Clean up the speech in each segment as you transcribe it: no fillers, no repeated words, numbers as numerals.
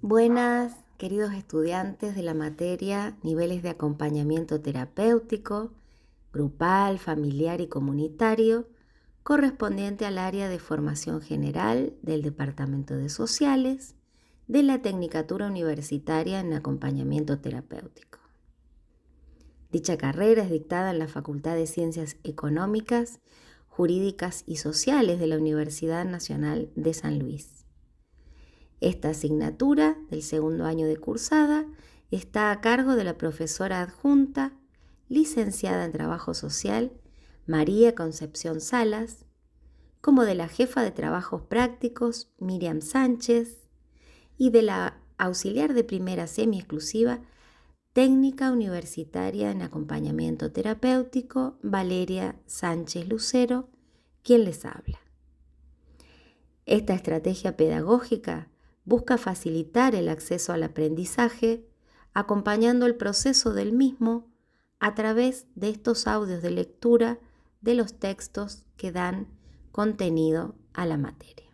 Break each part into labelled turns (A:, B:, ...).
A: Buenas, queridos estudiantes de la materia Niveles de acompañamiento terapéutico, grupal, familiar y comunitario, correspondiente al área de formación general del Departamento de Sociales de la Tecnicatura Universitaria en Acompañamiento Terapéutico. Dicha carrera es dictada en la Facultad de Ciencias Económicas, Jurídicas y Sociales de la Universidad Nacional de San Luis. Esta asignatura del segundo año de cursada está a cargo de la profesora adjunta, licenciada en Trabajo Social, María Concepción Salas, como de la jefa de Trabajos Prácticos, Miriam Sánchez, y de la auxiliar de primera semi-exclusiva, Técnica Universitaria en Acompañamiento Terapéutico, Valeria Sánchez Lucero, quien les habla. Esta estrategia pedagógica busca facilitar el acceso al aprendizaje, acompañando el proceso del mismo a través de estos audios de lectura de los textos que dan contenido a la materia.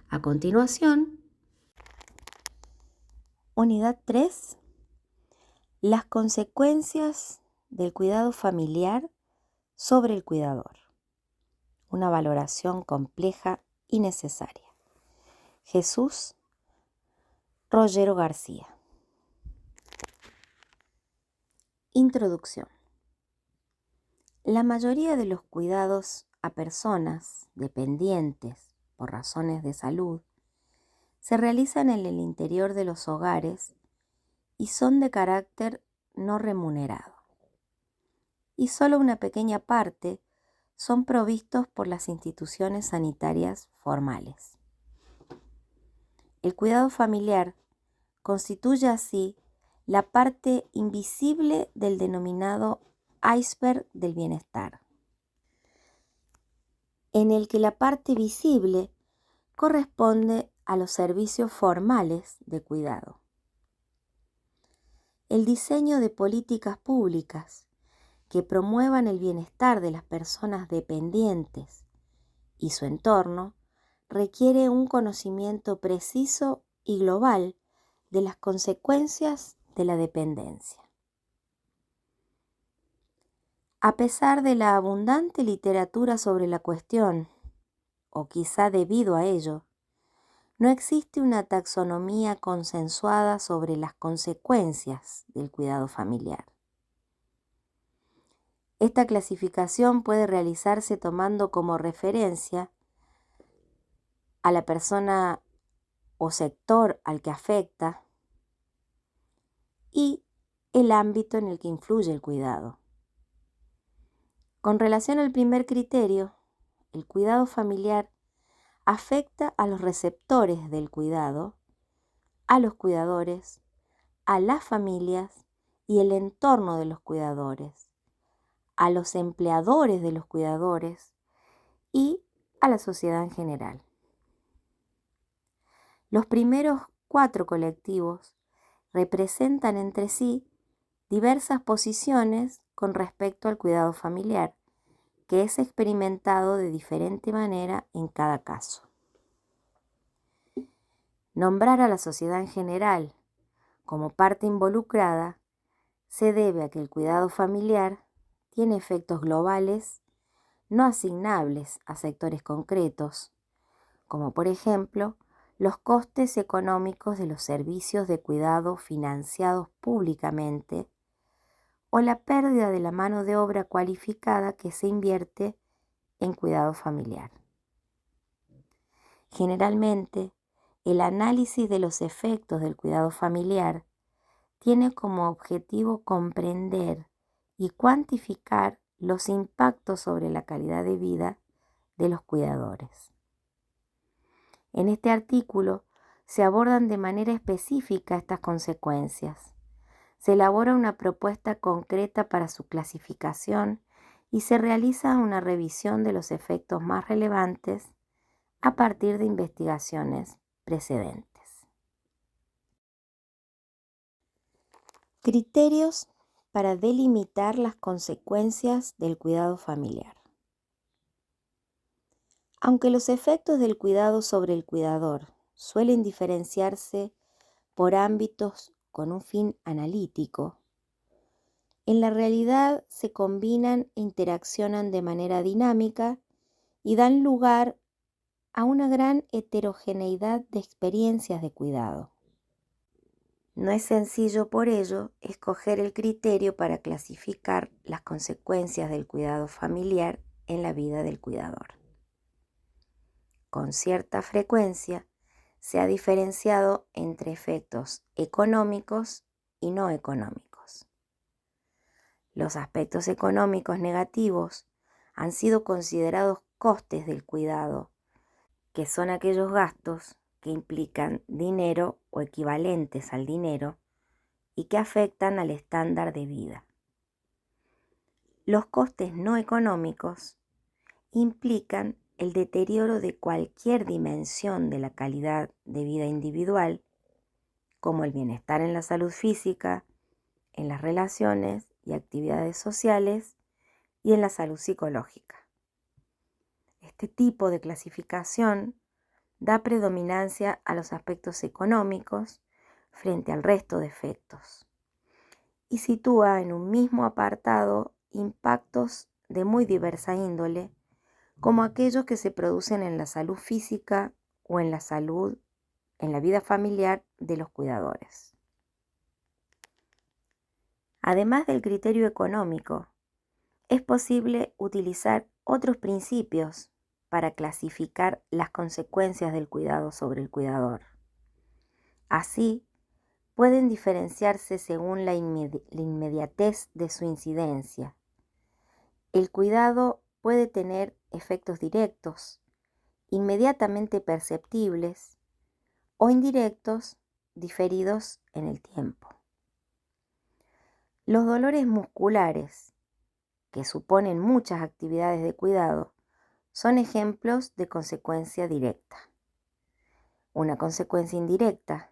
A: A continuación, Unidad 3. Las consecuencias del cuidado familiar sobre el cuidador. Una valoración compleja y necesaria. Jesús Rollero García. Introducción. La mayoría de los cuidados a personas dependientes por razones de salud se realizan en el interior de los hogares y son de carácter no remunerado. Y solo una pequeña parte son provistos por las instituciones sanitarias formales. El cuidado familiar constituye así la parte invisible del denominado iceberg del bienestar, en el que la parte visible corresponde a los servicios formales de cuidado. El diseño de políticas públicas que promuevan el bienestar de las personas dependientes y su entorno requiere un conocimiento preciso y global de las consecuencias de la dependencia. A pesar de la abundante literatura sobre la cuestión, o quizá debido a ello, no existe una taxonomía consensuada sobre las consecuencias del cuidado familiar. Esta clasificación puede realizarse tomando como referencia a la persona o sector al que afecta y el ámbito en el que influye el cuidado. Con relación al primer criterio, el cuidado familiar afecta a los receptores del cuidado, a los cuidadores, a las familias y el entorno de los cuidadores, a los empleadores de los cuidadores y a la sociedad en general. Los primeros 4 colectivos representan entre sí diversas posiciones con respecto al cuidado familiar, que es experimentado de diferente manera en cada caso. Nombrar a la sociedad en general como parte involucrada se debe a que el cuidado familiar tiene efectos globales no asignables a sectores concretos, como por ejemplo los costes económicos de los servicios de cuidado financiados públicamente o la pérdida de la mano de obra cualificada que se invierte en cuidado familiar. Generalmente, el análisis de los efectos del cuidado familiar tiene como objetivo comprender y cuantificar los impactos sobre la calidad de vida de los cuidadores. En este artículo se abordan de manera específica estas consecuencias. Se elabora una propuesta concreta para su clasificación y se realiza una revisión de los efectos más relevantes a partir de investigaciones precedentes. Criterios para delimitar las consecuencias del cuidado familiar. Aunque los efectos del cuidado sobre el cuidador suelen diferenciarse por ámbitos con un fin analítico. En la realidad se combinan e interaccionan de manera dinámica y dan lugar a una gran heterogeneidad de experiencias de cuidado. No es sencillo, por ello, escoger el criterio para clasificar las consecuencias del cuidado familiar en la vida del cuidador. Con cierta frecuencia se ha diferenciado entre efectos económicos y no económicos. Los aspectos económicos negativos han sido considerados costes del cuidado, que son aquellos gastos que implican dinero o equivalentes al dinero y que afectan al estándar de vida. Los costes no económicos implican el deterioro de cualquier dimensión de la calidad de vida individual, como el bienestar en la salud física, en las relaciones y actividades sociales y en la salud psicológica. Este tipo de clasificación da predominancia a los aspectos económicos frente al resto de efectos y sitúa en un mismo apartado impactos de muy diversa índole, como aquellos que se producen en la salud física o en la vida familiar de los cuidadores. Además del criterio económico, es posible utilizar otros principios para clasificar las consecuencias del cuidado sobre el cuidador. Así, pueden diferenciarse según la inmediatez de su incidencia. El cuidado puede tener efectos directos, inmediatamente perceptibles, o indirectos, diferidos en el tiempo. Los dolores musculares, que suponen muchas actividades de cuidado, son ejemplos de consecuencia directa. Una consecuencia indirecta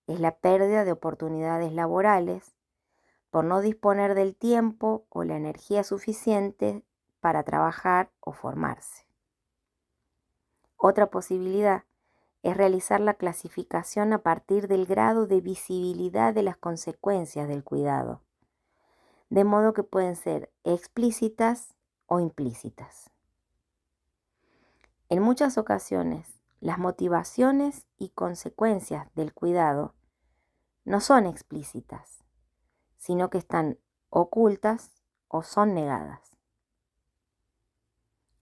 A: es la pérdida de oportunidades laborales por no disponer del tiempo o la energía suficiente para trabajar o formarse. Otra posibilidad es realizar la clasificación a partir del grado de visibilidad de las consecuencias del cuidado, de modo que pueden ser explícitas o implícitas. En muchas ocasiones, las motivaciones y consecuencias del cuidado no son explícitas, sino que están ocultas o son negadas.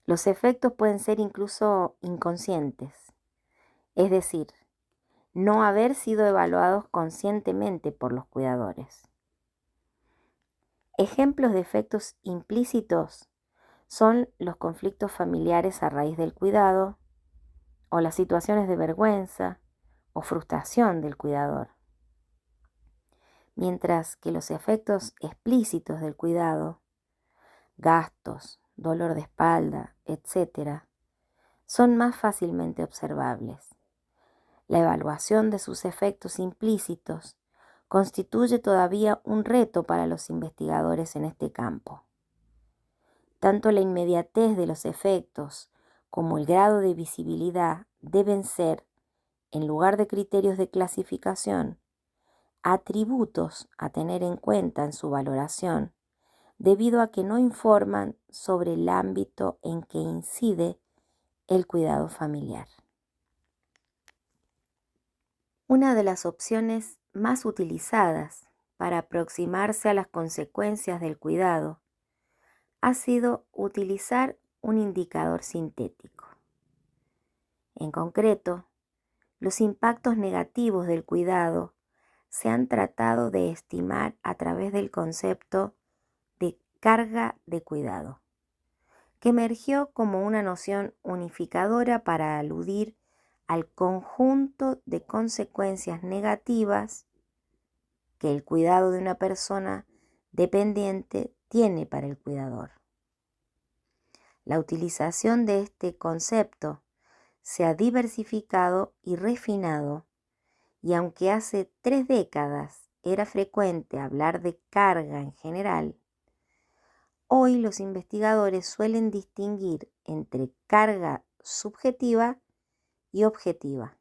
A: Los efectos pueden ser incluso inconscientes, es decir, no haber sido evaluados conscientemente por los cuidadores. Ejemplos de efectos implícitos son los conflictos familiares a raíz del cuidado, o las situaciones de vergüenza o frustración del cuidador. Mientras que los efectos explícitos del cuidado, gastos, dolor de espalda, etc., son más fácilmente observables. La evaluación de sus efectos implícitos constituye todavía un reto para los investigadores en este campo. Tanto la inmediatez de los efectos como el grado de visibilidad deben ser, en lugar de criterios de clasificación, atributos a tener en cuenta en su valoración, debido a que no informan sobre el ámbito en que incide el cuidado familiar. Una de las opciones más utilizadas para aproximarse a las consecuencias del cuidado ha sido utilizar un indicador sintético. En concreto, los impactos negativos del cuidado se han tratado de estimar a través del concepto de carga de cuidado, que emergió como una noción unificadora para aludir al conjunto de consecuencias negativas que el cuidado de una persona dependiente tiene para el cuidador. La utilización de este concepto se ha diversificado y refinado, y aunque hace 3 décadas era frecuente hablar de carga en general, hoy los investigadores suelen distinguir entre carga subjetiva y objetiva.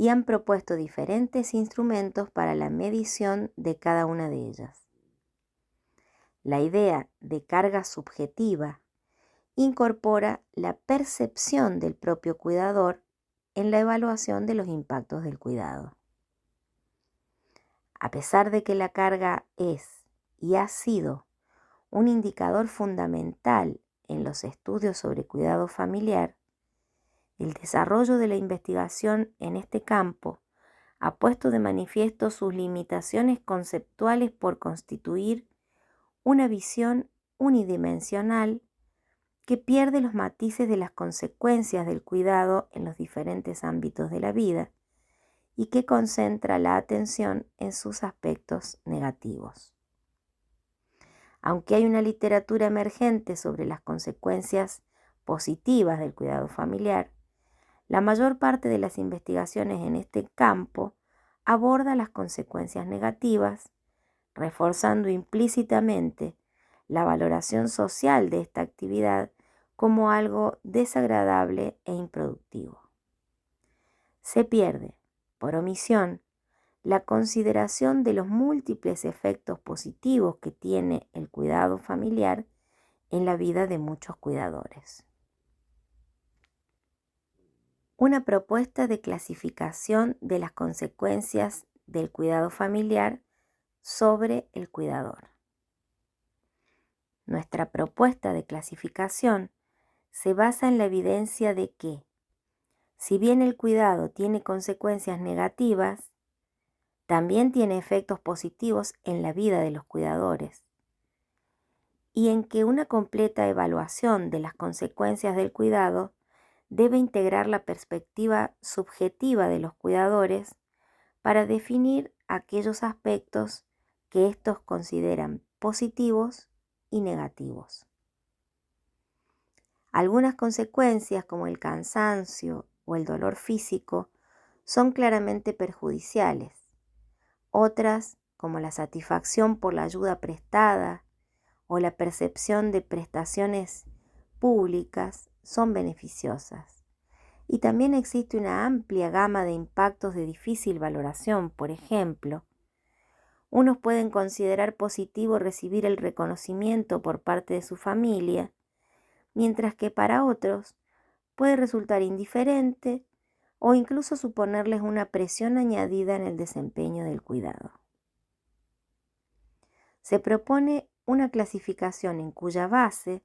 A: y han propuesto diferentes instrumentos para la medición de cada una de ellas. La idea de carga subjetiva incorpora la percepción del propio cuidador en la evaluación de los impactos del cuidado. A pesar de que la carga es y ha sido un indicador fundamental en los estudios sobre cuidado familiar, el desarrollo de la investigación en este campo ha puesto de manifiesto sus limitaciones conceptuales por constituir una visión unidimensional que pierde los matices de las consecuencias del cuidado en los diferentes ámbitos de la vida y que concentra la atención en sus aspectos negativos. Aunque hay una literatura emergente sobre las consecuencias positivas del cuidado familiar, la mayor parte de las investigaciones en este campo aborda las consecuencias negativas, reforzando implícitamente la valoración social de esta actividad como algo desagradable e improductivo. Se pierde, por omisión, la consideración de los múltiples efectos positivos que tiene el cuidado familiar en la vida de muchos cuidadores. Una propuesta de clasificación de las consecuencias del cuidado familiar sobre el cuidador. Nuestra propuesta de clasificación se basa en la evidencia de que, si bien el cuidado tiene consecuencias negativas, también tiene efectos positivos en la vida de los cuidadores, y en que una completa evaluación de las consecuencias del cuidado debe integrar la perspectiva subjetiva de los cuidadores para definir aquellos aspectos que estos consideran positivos y negativos. Algunas consecuencias, como el cansancio o el dolor físico, son claramente perjudiciales. Otras, como la satisfacción por la ayuda prestada o la percepción de prestaciones públicas, son beneficiosas. Y también existe una amplia gama de impactos de difícil valoración. Por ejemplo, unos pueden considerar positivo recibir el reconocimiento por parte de su familia, mientras que para otros puede resultar indiferente o incluso suponerles una presión añadida en el desempeño del cuidado. Se propone una clasificación en cuya base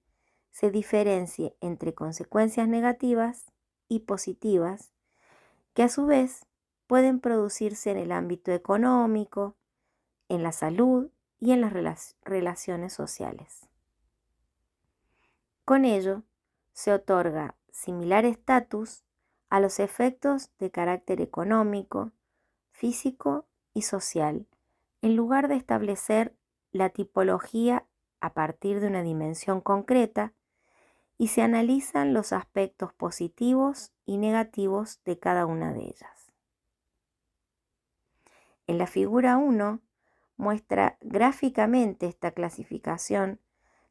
A: se diferencie entre consecuencias negativas y positivas, que a su vez pueden producirse en el ámbito económico, en la salud y en las relaciones sociales. Con ello, se otorga similar estatus a los efectos de carácter económico, físico y social, en lugar de establecer la tipología a partir de una dimensión concreta, y se analizan los aspectos positivos y negativos de cada una de ellas. En la figura 1 muestra gráficamente esta clasificación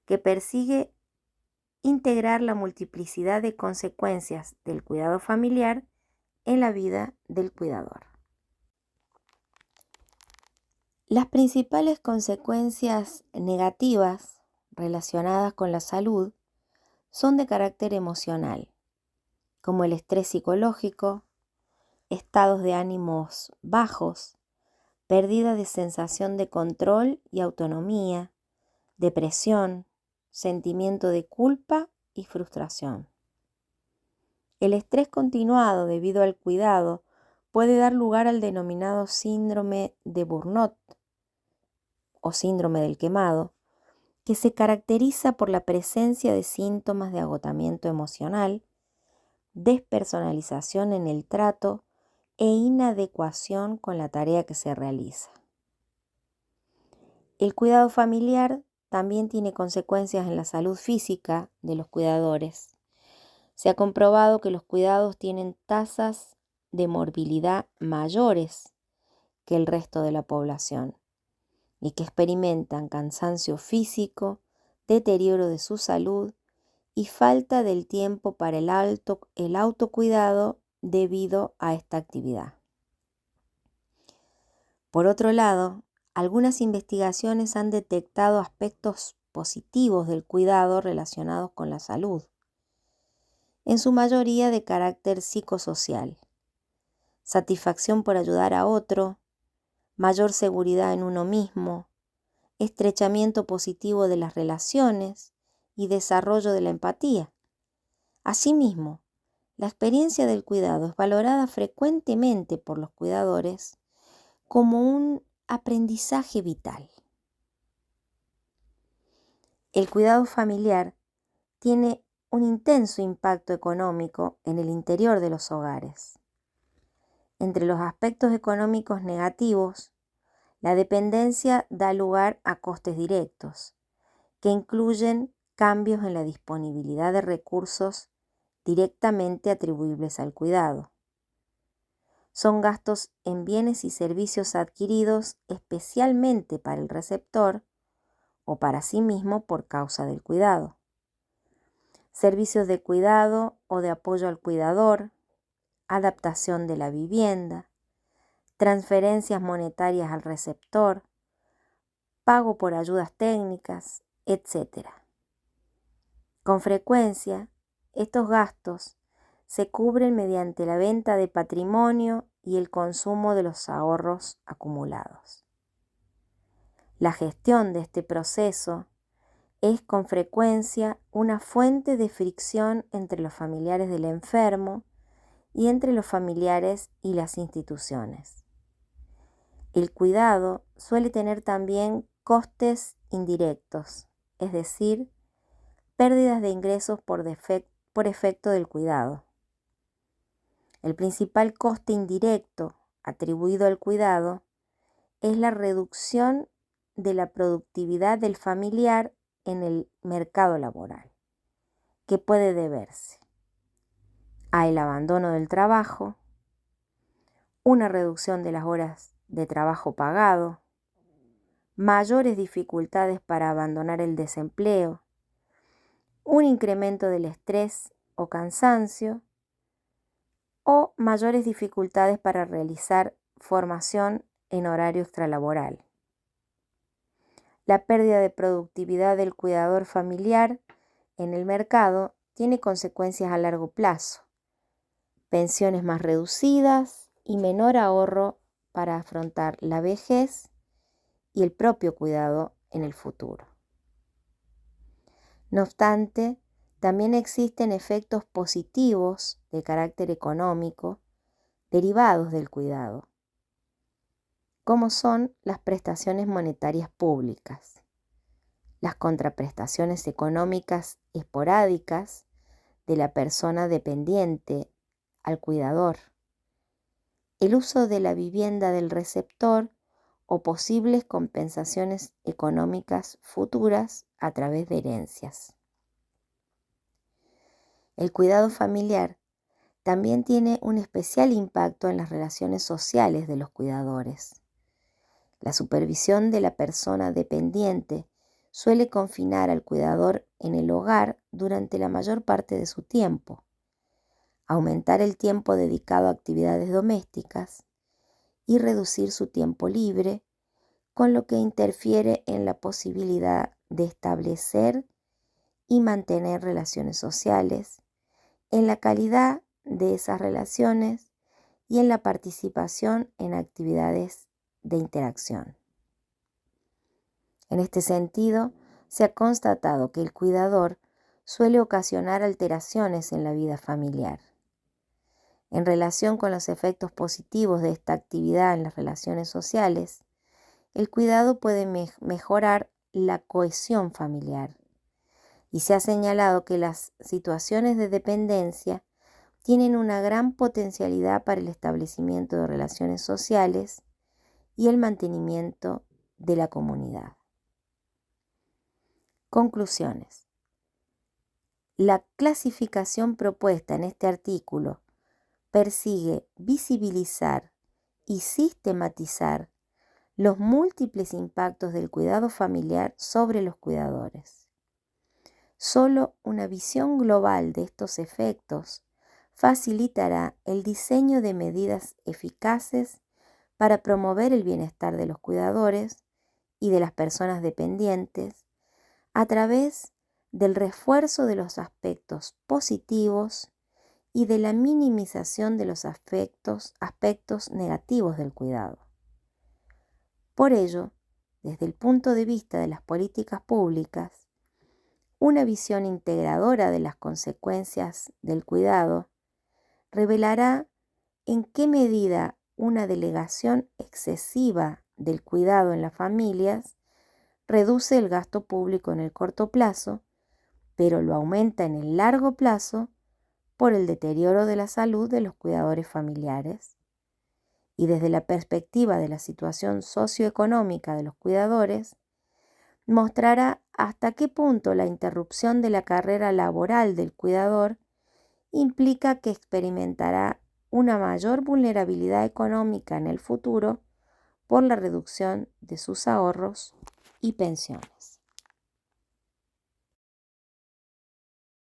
A: que persigue integrar la multiplicidad de consecuencias del cuidado familiar en la vida del cuidador. Las principales consecuencias negativas relacionadas con la salud son de carácter emocional, como el estrés psicológico, estados de ánimos bajos, pérdida de sensación de control y autonomía, depresión, sentimiento de culpa y frustración. El estrés continuado debido al cuidado puede dar lugar al denominado síndrome de Burnout o síndrome del quemado, que se caracteriza por la presencia de síntomas de agotamiento emocional, despersonalización en el trato e inadecuación con la tarea que se realiza. El cuidado familiar también tiene consecuencias en la salud física de los cuidadores. Se ha comprobado que los cuidados tienen tasas de morbilidad mayores que el resto de la población y que experimentan cansancio físico, deterioro de su salud y falta del tiempo para el autocuidado debido a esta actividad. Por otro lado, algunas investigaciones han detectado aspectos positivos del cuidado relacionados con la salud, en su mayoría de carácter psicosocial: satisfacción por ayudar a otro, mayor seguridad en uno mismo, estrechamiento positivo de las relaciones y desarrollo de la empatía. Asimismo, la experiencia del cuidado es valorada frecuentemente por los cuidadores como un aprendizaje vital. El cuidado familiar tiene un intenso impacto económico en el interior de los hogares. Entre los aspectos económicos negativos, la dependencia da lugar a costes directos, que incluyen cambios en la disponibilidad de recursos directamente atribuibles al cuidado. Son gastos en bienes y servicios adquiridos especialmente para el receptor o para sí mismo por causa del cuidado. Servicios de cuidado o de apoyo al cuidador, adaptación de la vivienda, transferencias monetarias al receptor, pago por ayudas técnicas, etc. Con frecuencia, estos gastos se cubren mediante la venta de patrimonio y el consumo de los ahorros acumulados. La gestión de este proceso es con frecuencia una fuente de fricción entre los familiares del enfermo y entre los familiares y las instituciones. El cuidado suele tener también costes indirectos, es decir, pérdidas de ingresos por efecto del cuidado. El principal coste indirecto atribuido al cuidado es la reducción de la productividad del familiar en el mercado laboral, que puede deberse al abandono del trabajo, una reducción de las horas de trabajo pagado, mayores dificultades para abandonar el desempleo, un incremento del estrés o cansancio, o mayores dificultades para realizar formación en horario extralaboral. La pérdida de productividad del cuidador familiar en el mercado tiene consecuencias a largo plazo: pensiones más reducidas y menor ahorro para afrontar la vejez y el propio cuidado en el futuro. No obstante, también existen efectos positivos de carácter económico derivados del cuidado, como son las prestaciones monetarias públicas, las contraprestaciones económicas esporádicas de la persona dependiente al cuidador, el uso de la vivienda del receptor o posibles compensaciones económicas futuras a través de herencias. El cuidado familiar también tiene un especial impacto en las relaciones sociales de los cuidadores. La supervisión de la persona dependiente suele confinar al cuidador en el hogar durante la mayor parte de su tiempo, aumentar el tiempo dedicado a actividades domésticas y reducir su tiempo libre, con lo que interfiere en la posibilidad de establecer y mantener relaciones sociales, en la calidad de esas relaciones y en la participación en actividades de interacción. En este sentido, se ha constatado que el cuidador suele ocasionar alteraciones en la vida familiar. En relación con los efectos positivos de esta actividad en las relaciones sociales, el cuidado puede mejorar la cohesión familiar, y se ha señalado que las situaciones de dependencia tienen una gran potencialidad para el establecimiento de relaciones sociales y el mantenimiento de la comunidad. Conclusiones. La clasificación propuesta en este artículo persigue visibilizar y sistematizar los múltiples impactos del cuidado familiar sobre los cuidadores. Solo una visión global de estos efectos facilitará el diseño de medidas eficaces para promover el bienestar de los cuidadores y de las personas dependientes a través del refuerzo de los aspectos positivos y de la minimización de los aspectos negativos del cuidado. Por ello, desde el punto de vista de las políticas públicas, una visión integradora de las consecuencias del cuidado revelará en qué medida una delegación excesiva del cuidado en las familias reduce el gasto público en el corto plazo, pero lo aumenta en el largo plazo por el deterioro de la salud de los cuidadores familiares. Y desde la perspectiva de la situación socioeconómica de los cuidadores, mostrará hasta qué punto la interrupción de la carrera laboral del cuidador implica que experimentará una mayor vulnerabilidad económica en el futuro por la reducción de sus ahorros y pensiones.